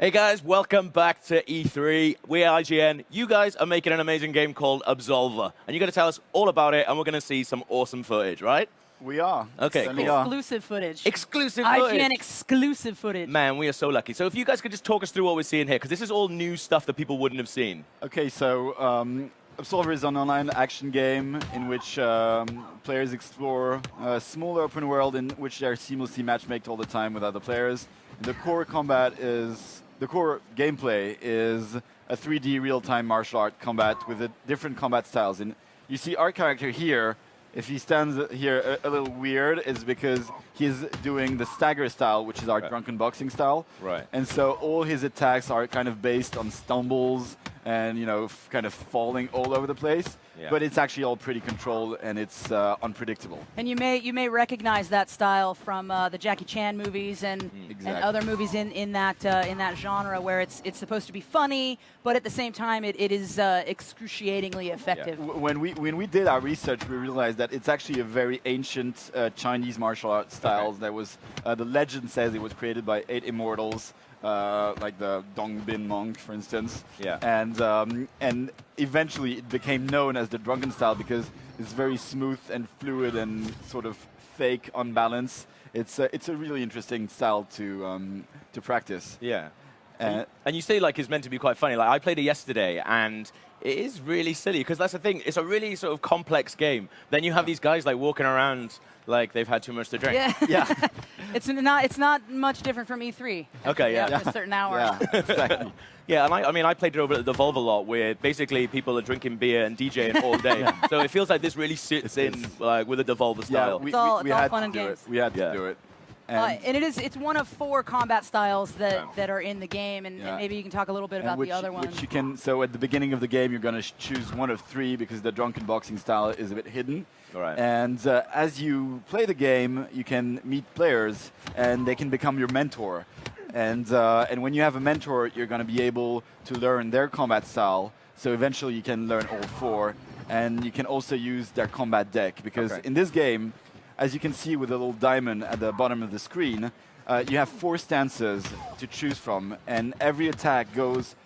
Hey guys, welcome back to E3. We're IGN. You guys are making an amazing game called Absolver, and you're going to tell us all about it, and we're going to see some awesome footage, right? We are. Okay, Certainly cool. are. Exclusive footage. Exclusive footage. IGN exclusive footage. Man, we are so lucky. So if you guys could just talk us through what we're seeing here, because this is all new stuff that people wouldn't have seen. Okay, so Absolver is an online action game in which players explore a small open world in which they're seamlessly matchmaked all the time with other players. And the core gameplay is a 3D real-time martial art combat with different combat styles. And you see our character here. If he stands here a little weird, it's because he's doing the stagger style, which is our drunken boxing style. Right. And so all his attacks are kind of based on stumbles and, you know, kind of falling all over the place. Yeah. But it's actually all pretty controlled and it's unpredictable. And you may recognize that style from the Jackie Chan movies and other movies in that genre where it's supposed to be funny, but at the same time it is excruciatingly effective. Yeah. When we did our research, we realized that it's actually a very ancient Chinese martial arts style. That was the legend says it was created by 8 immortals. Like the Dongbin monk, for instance. Yeah. And eventually it became known as the drunken style because it's very smooth and fluid and sort of fake on balance. It's a really interesting style to practice. Yeah. And you say like it's meant to be quite funny. Like I played it yesterday, and it is really silly because that's the thing. It's a really sort of complex game. Then you have these guys like walking around like they've had too much to drink. Yeah. Yeah. It's not much different from E3. Okay. Yeah. After a certain hour. Yeah, exactly. Yeah, and I mean, I played it over at the Devolve a lot, where basically people are drinking beer and DJing all day. So it feels like this really sits in like with a Devolver style. We all had fun to and do games. it. We had to do it. And it's one of 4 combat styles that are in the game, and maybe you can talk a little bit about the other ones. Which you can. So at the beginning of the game, you're going to choose one of 3 because the drunken boxing style is a bit hidden. Right. And as you play the game, you can meet players, and they can become your mentor. And when you have a mentor, you're going to be able to learn their combat style. So eventually, you can learn all 4, and you can also use their combat deck because in this game, as you can see with the little diamond at the bottom of the screen, you have 4 stances to choose from, and every attack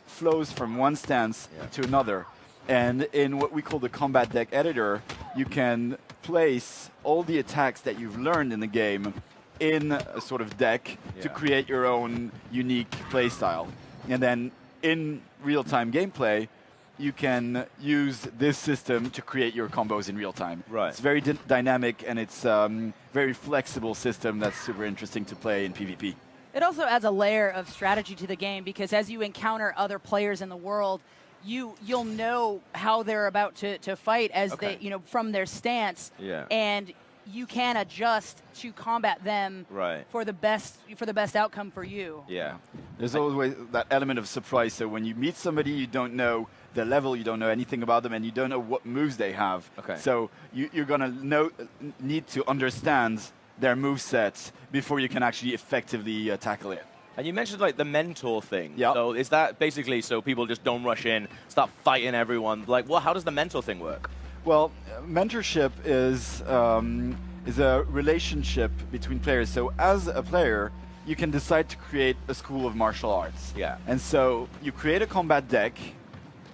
flows from one stance to another. And in what we call the combat deck editor, you can place all the attacks that you've learned in the game in a sort of deck to create your own unique play style. And then in real-time gameplay, you can use this system to create your combos in real time. Right. It's very dynamic, and it's very flexible system that's super interesting to play in PvP. It also adds a layer of strategy to the game because as you encounter other players in the world, you'll know how they're about to fight as they from their stance, and you can adjust to combat them for the best outcome for you. Yeah. There's always that element of surprise. So when you meet somebody, you don't know the level, you don't know anything about them, and you don't know what moves they have. Okay. So you're gonna need to understand their move sets before you can actually effectively tackle it. And you mentioned like the mentor thing. Yeah. So is that basically so people just don't rush in, start fighting everyone? Like, well, how does the mentor thing work? Well, mentorship is a relationship between players. So as a player, you can decide to create a school of martial arts. Yeah. And so you create a combat deck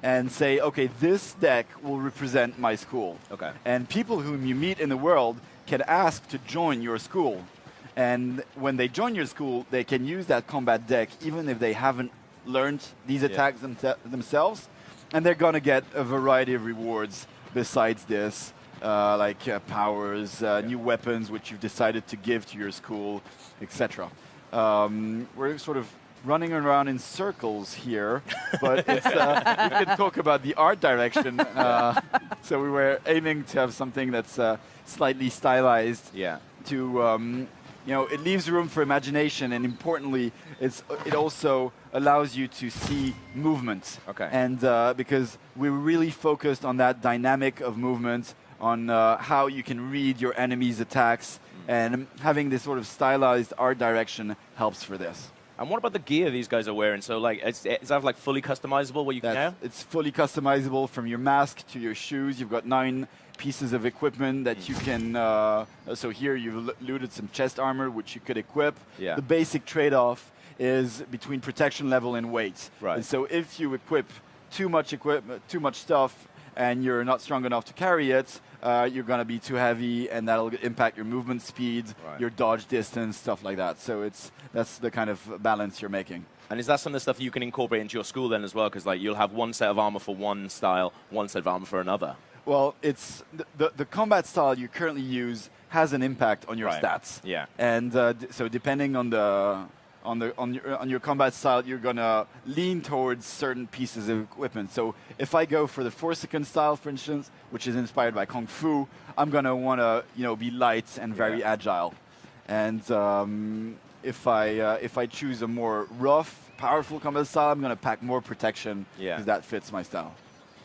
and say, okay, this deck will represent my school. Okay. And people whom you meet in the world can ask to join your school. And when they join your school, they can use that combat deck even if they haven't learned these attacks themselves. And they're going to get a variety of rewards besides this, like powers, new weapons which you've decided to give to your school, etc. We're sort of running around in circles here, but it's, we can talk about the art direction. So we were aiming to have something that's slightly stylized. To it leaves room for imagination, and importantly, it also allows you to see movement. And because we're really focused on that dynamic of movement, on how you can read your enemy's attacks, and having this sort of stylized art direction helps for this. And what about the gear these guys are wearing? So like, is that like fully customizable? What you can have? It's fully customizable from your mask to your shoes. You've got 9 pieces of equipment that you can. So here you've looted some chest armor, which you could equip. The basic trade-off is between protection level and weight. Right. And so if you equip too much stuff, and you're not strong enough to carry it, you're going to be too heavy, and that'll impact your movement speed, your dodge distance, stuff like that. So that's the kind of balance you're making. And is that some of the stuff you can incorporate into your school then as well? Because like you'll have one set of armor for one style, one set of armor for another. Well, it's the combat style you currently use has an impact on your stats. Yeah. And so depending on your combat style, you're gonna lean towards certain pieces of equipment. So if I go for the 4-second style, for instance, which is inspired by Kung Fu, I'm gonna wanna be light and very agile. And if I choose a more rough, powerful combat style, I'm gonna pack more protection because that fits my style.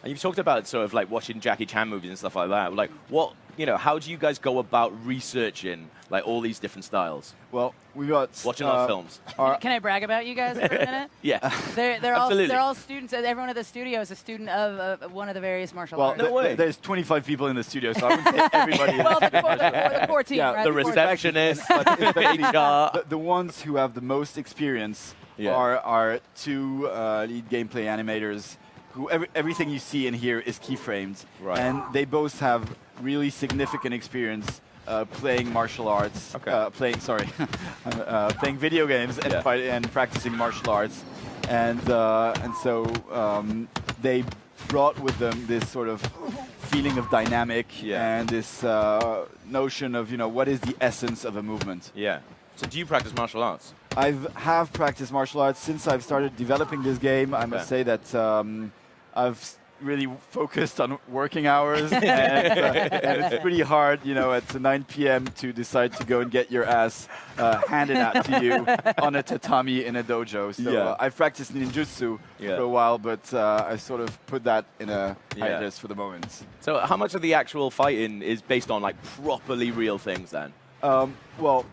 And you've talked about sort of like watching Jackie Chan movies and stuff like that. Like what, how do you guys go about researching like all these different styles? Well, we got watching our films. Can I brag about you guys for a minute? Yeah. They're all students. Everyone at the studio is a student of one of the various martial arts. No way. There's 25 people in the studio, so I wouldn't say everybody. Well, the core team, right? The receptionist, the ones who have the most experience are two lead gameplay animators. Who everything you see in here is keyframed, and they both have really significant experience playing martial arts, playing video games and practicing martial arts, and so they brought with them this sort of feeling of dynamic and this notion of what is the essence of a movement. Yeah. So do you practice martial arts? I have practiced martial arts since I've started developing this game. I must say that. I've really focused on working hours, and it's pretty hard, at 9 p.m. to decide to go and get your ass handed out to you on a tatami in a dojo. So I've practiced ninjutsu for a while, but I sort of put that in a hiatus for the moment. So how much of the actual fighting is based on like properly real things then? Well,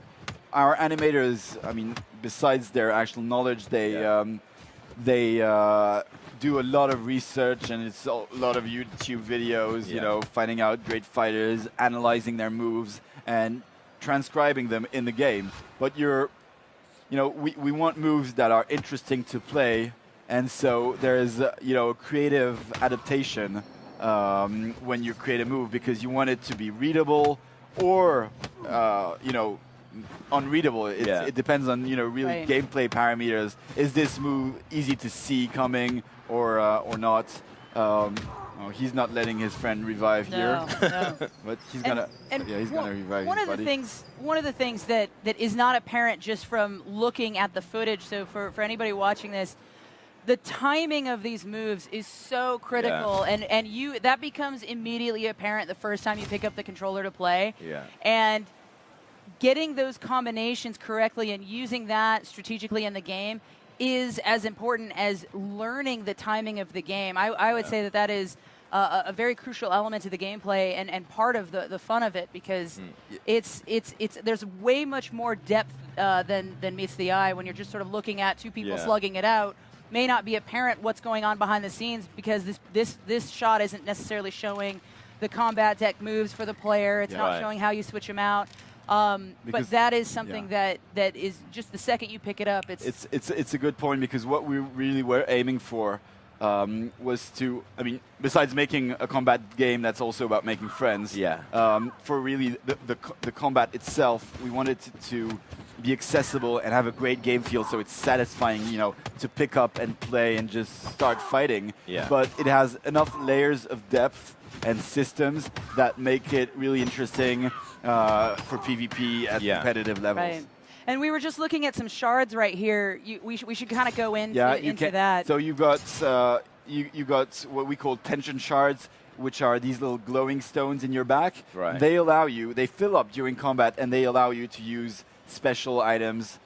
our animators, I mean, besides their actual knowledge, they do a lot of research, and it's a lot of YouTube videos, finding out great fighters, analyzing their moves, and transcribing them in the game. But we want moves that are interesting to play, and so there's a creative adaptation when you create a move, because you want it to be readable or unreadable. It depends on really gameplay parameters. Is this move easy to see coming or not? He's not letting his friend revive here. No. But he's gonna revive one his of the buddy. One of the things that is not apparent just from looking at the footage. So for anybody watching this, the timing of these moves is so critical, and that becomes immediately apparent the first time you pick up the controller to play. Yeah. And getting those combinations correctly and using that strategically in the game is as important as learning the timing of the game. I would say that is a very crucial element to the gameplay and part of the fun of it, because there's way much more depth than meets the eye when you're just sort of looking at two people slugging it out. May not be apparent what's going on behind the scenes, because this shot isn't necessarily showing the combat deck moves for the player. It's not showing how you switch them out. But that is something that is just the second you pick it up. It's a good point, because what we really were aiming for was to, besides making a combat game that's also about making friends, for really the combat itself, we wanted to be accessible and have a great game feel, so it's satisfying, to pick up and play and just start fighting. But it has enough layers of depth and systems that make it really interesting for PvP at competitive levels. Right. And we were just looking at some shards right here. We should kind of go into that. So you got what we call tension shards, which are these little glowing stones in your back. Right. They fill up during combat, and they allow you to use special items,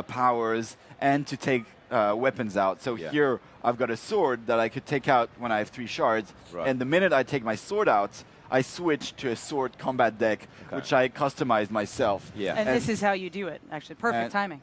powers, and to take weapons out. So here I've got a sword that I could take out when I have 3 shards, and the minute I take my sword out, I switch to a sword combat deck, which I customized myself. And this is how you do it, actually. Perfect timing.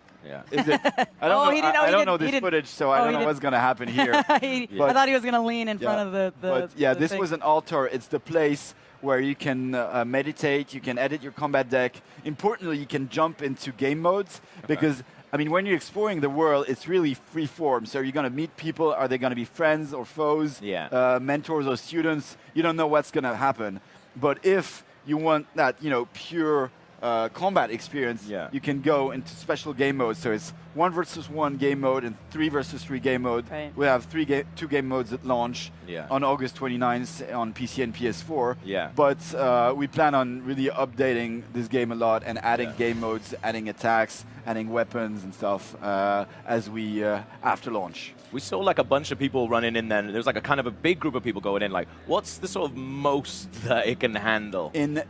Is it? I don't know this footage, so I don't know what's going to happen here. I thought he was going to lean in front of the this thing. Was an altar. It's the place where you can meditate, you can edit your combat deck. Importantly, you can jump into game modes, because I mean, when you're exploring the world, it's really free form. So you're going to meet people. Are they going to be friends or foes, mentors or students? You don't know what's going to happen. But if you want that, pure combat experience, you can go into special game modes. So it's 1 versus 1 game mode and 3 versus 3 game mode. Right. We have 2 game modes at launch on August 29th on PC and PS4. But we plan on really updating this game a lot and adding game modes, adding attacks, adding weapons and stuff as we after launch. We saw like a bunch of people running in there, and there was like a kind of a big group of people going in. Like, what's the sort of most that it can handle? This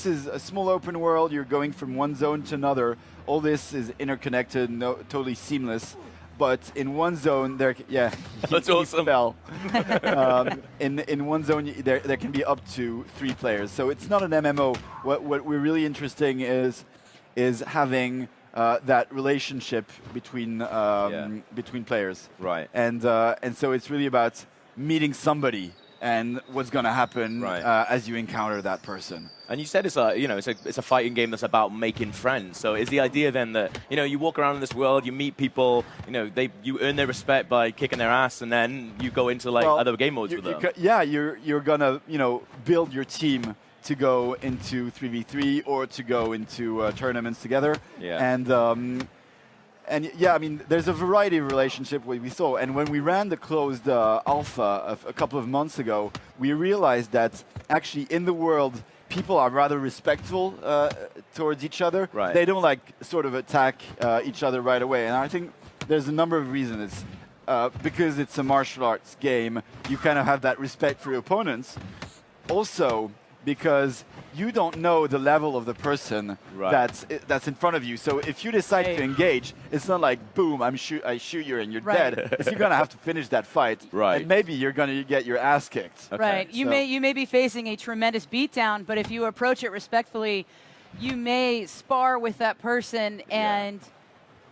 is a small open world. You're going from one zone to another. All this is interconnected, totally seamless. But in one zone, that's awesome. In one zone, there can be up to 3 players. So it's not an MMO. What we're really interesting is having that relationship between players. Right. And so it's really about meeting somebody and what's going to happen as you encounter that person. And you said it's a fighting game that's about making friends. So is the idea then that you walk around in this world, you meet people, you earn their respect by kicking their ass, and then you go into other game modes with them? You're gonna build your team to go into 3v3 or to go into tournaments together. I mean, there's a variety of relationship we saw. And when we ran the closed alpha a couple of months ago, we realized that actually in the world, people are rather respectful towards each other. Right. They don't sort of attack each other right away. And I think there's a number of reasons. Because it's a martial arts game, you kind of have that respect for your opponents. Also, because you don't know the level of the person that's in front of you. So if you decide to engage, it's not like, boom, I shoot you and you're dead. You're going to have to finish that fight. And maybe you're going to get your ass kicked. Okay. Right. You may be facing a tremendous beatdown, but if you approach it respectfully, you may spar with that person and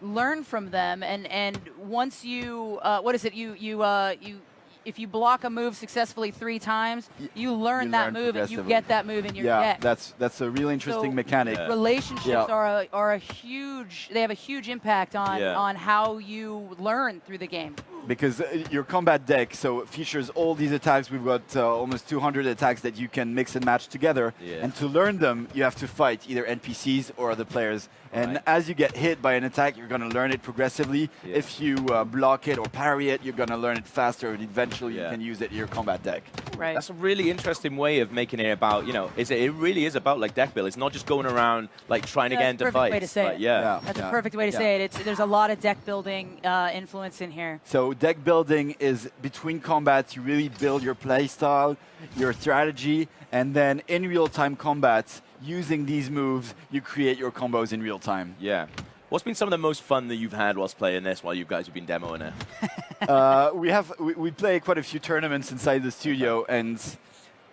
learn from them. And once you, if you block a move successfully 3 times, you learn that move and you get that move in your deck. That's a really interesting mechanic. Relationships are a huge. They have a huge impact on how you learn through the game. Because your combat deck features all these attacks. We've got almost 200 attacks that you can mix and match together. And to learn them, you have to fight either NPCs or other players. And as you get hit by an attack, you're going to learn it progressively. If you block it or parry it, you're going to learn it faster, and eventually you can use it in your combat deck. Right. That's a really interesting way of making it about, it really is about deck build. It's not just going around trying to get into fights. That's a perfect way to say it. There's a lot of deck building influence in here. So deck building is between combats. You really build your play style, your strategy, and then in real-time combat, using these moves, you create your combos in real time. Yeah. What's been some of the most fun that you've had whilst playing this while you guys have been demoing it? We play quite a few tournaments inside the studio, and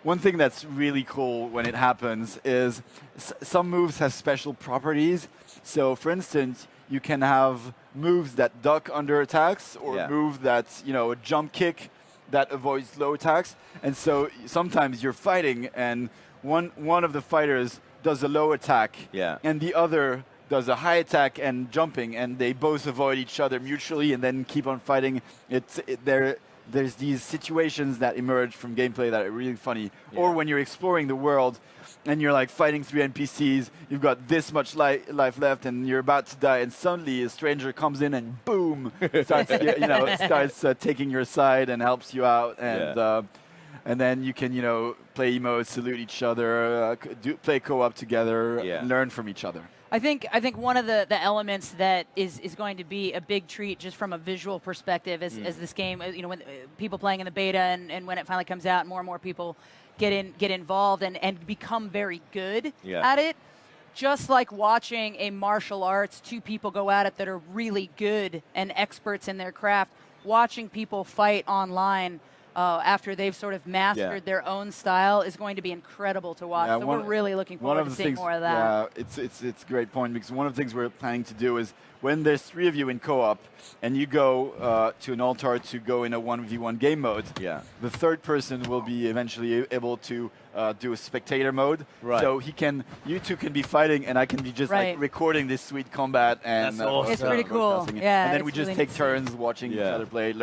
one thing that's really cool when it happens is some moves have special properties. So, for instance, you can have moves that duck under attacks, or a move that's a jump kick that avoids low attacks. And so sometimes you're fighting, and one of the fighters does a low attack, and the other does a high attack and jumping, and they both avoid each other mutually and then keep on fighting. There's these situations that emerge from gameplay that are really funny. Or when you're exploring the world and you're fighting 3 NPCs, you've got this much life left and you're about to die, and suddenly a stranger comes in and boom, starts taking your side and helps you out. And then you can, play emotes, salute each other, play co-op together, learn from each other. I think one of the elements that is going to be a big treat just from a visual perspective as this game, when people playing in the beta and when it finally comes out, more and more people get involved and become very good at it. Just like watching a martial arts, 2 people go at it that are really good and experts in their craft, watching people fight online after they've sort of mastered their own style is going to be incredible to watch. So we're really looking forward to seeing more of that. Yeah, it's a great point, because one of the things we're planning to do is when there's 3 of you in co-op and you go to an altar to go in a 1v1 game mode, the third person will be eventually able to do a spectator mode. So you two can be fighting and I can be just like recording this sweet combat. And That's awesome. It's pretty cool. Yeah, and then we just take turns watching each other play.